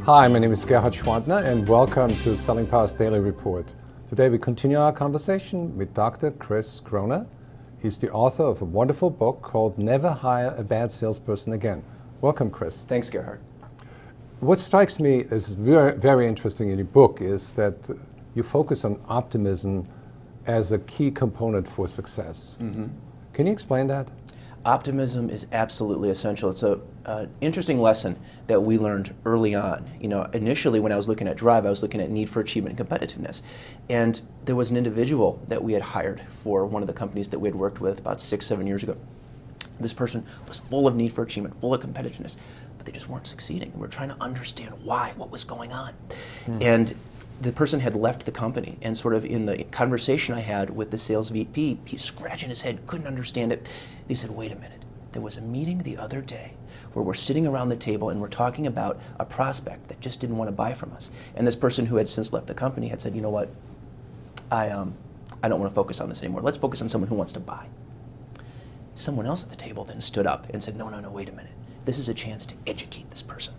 Hi, my name is Gerhard Schwantner and welcome to Selling Power's Daily Report. Today we continue our conversation with Dr. Chris Croner. He's the author of a wonderful book called Never Hire a Bad Salesperson Again. Welcome, Chris. Thanks, Gerhard. What strikes me as very, very interesting in your book is that you focus on optimism as a key component for success. Mm-hmm. Can you explain that? Optimism is absolutely essential. It's an interesting lesson that we learned early on. You know, initially when I was looking at Drive, I was looking at need for achievement and competitiveness. And there was an individual that we had hired for one of the companies that we had worked with about 6-7 years ago. This person was full of need for achievement, full of competitiveness, but they just weren't succeeding. And we're trying to understand why, what was going on. And the person had left the company, and sort of in the conversation I had with the sales VP, he's scratching his head, couldn't understand it. He said, wait a minute, there was a meeting the other day where we're sitting around the table and we're talking about a prospect that just didn't want to buy from us. And this person who had since left the company had said, you know what, I don't want to focus on this anymore. Let's focus on someone who wants to buy. Someone else at the table then stood up and said, no, wait a minute. This is a chance to educate this person.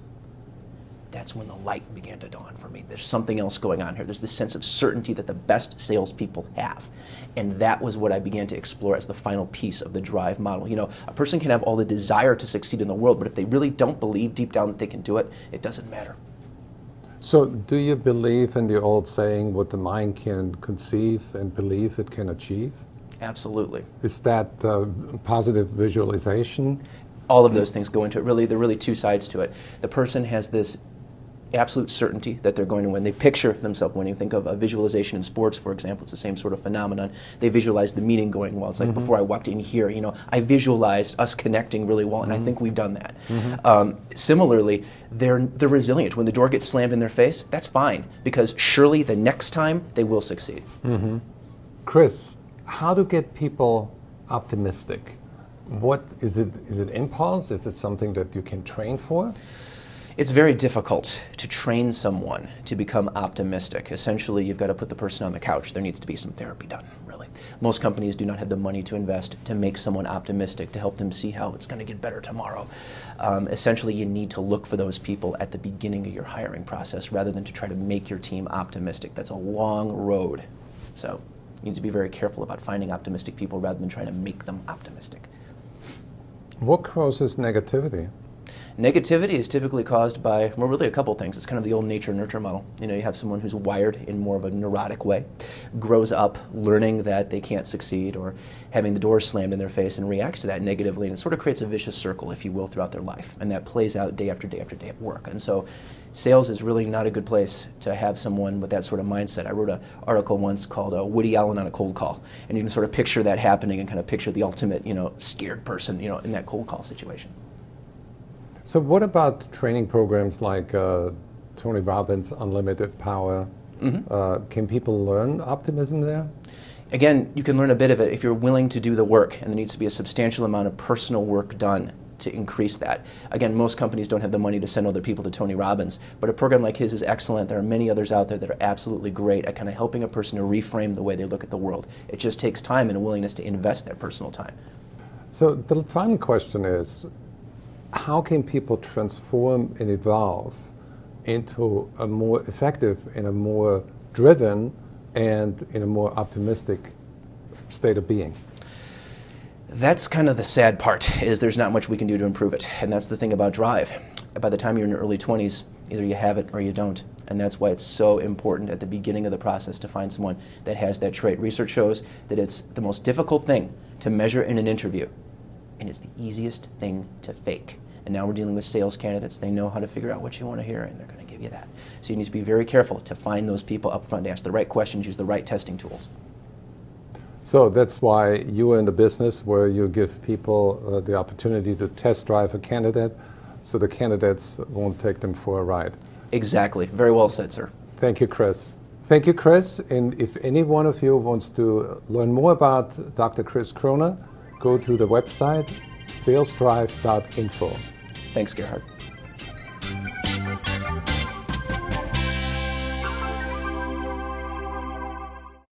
That's when the light began to dawn for me. There's something else going on here. There's this sense of certainty that the best salespeople have. And that was what I began to explore as the final piece of the Drive model. You know, a person can have all the desire to succeed in the world, but if they really don't believe deep down that they can do it, it doesn't matter. So do you believe in the old saying, what the mind can conceive and believe it can achieve? Absolutely. Is that positive visualization? All of those things go into it. Really, there are really two sides to it. The person has this absolute certainty that they're going to win. They picture themselves winning. Think of a visualization in sports, for example. It's the same sort of phenomenon. They visualize the meeting going well. It's like before I walked in here, you know, I visualized us connecting really well, and I think we've done that. Similarly, they're resilient. When the door gets slammed in their face, that's fine, because surely the next time they will succeed. Chris, how to get people optimistic? What is it? Is it impulse? Is it something that you can train for? It's very difficult to train someone to become optimistic. Essentially, you've got to put the person on the couch. There needs to be some therapy done, really. Most companies do not have the money to invest to make someone optimistic, to help them see how it's going to get better tomorrow. Essentially, you need to look for those people at the beginning of your hiring process rather than to try to make your team optimistic. That's a long road. So you need to be very careful about finding optimistic people rather than trying to make them optimistic. What causes negativity? Negativity is typically caused by, well, really a couple things. It's kind of the old nature-nurture model. You know, you have someone who's wired in more of a neurotic way, grows up learning that they can't succeed or having the door slammed in their face and reacts to that negatively, and it sort of creates a vicious circle, if you will, throughout their life. And that plays out day after day after day at work. And so sales is really not a good place to have someone with that sort of mindset. I wrote an article once called Woody Allen on a Cold Call, and you can sort of picture that happening and kind of picture the ultimate, you know, scared person, you know, in that cold call situation. So what about training programs like Tony Robbins' Unlimited Power? Can people learn optimism there? Again, you can learn a bit of it if you're willing to do the work, and there needs to be a substantial amount of personal work done to increase that. Again, most companies don't have the money to send all their people to Tony Robbins, but a program like his is excellent. There are many others out there that are absolutely great at kind of helping a person to reframe the way they look at the world. It just takes time and a willingness to invest that personal time. So the final question is, how can people transform and evolve into a more effective and a more driven and in a more optimistic state of being? That's kind of the sad part, is there's not much we can do to improve it. And that's the thing about Drive. By the time you're in your early 20s, either you have it or you don't. And that's why it's so important at the beginning of the process to find someone that has that trait. Research shows that it's the most difficult thing to measure in an interview, and it's the easiest thing to fake. And now we're dealing with sales candidates. They know how to figure out what you want to hear, and they're going to give you that. So you need to be very careful to find those people up front, to ask the right questions, use the right testing tools. So that's why you are in the business where you give people the opportunity to test drive a candidate so the candidates won't take them for a ride. Exactly. Very well said, sir. Thank you, Chris. Thank you, Chris. And if any one of you wants to learn more about Dr. Chris Croner, go to the website salesdrive.info. Thanks, Gerhard.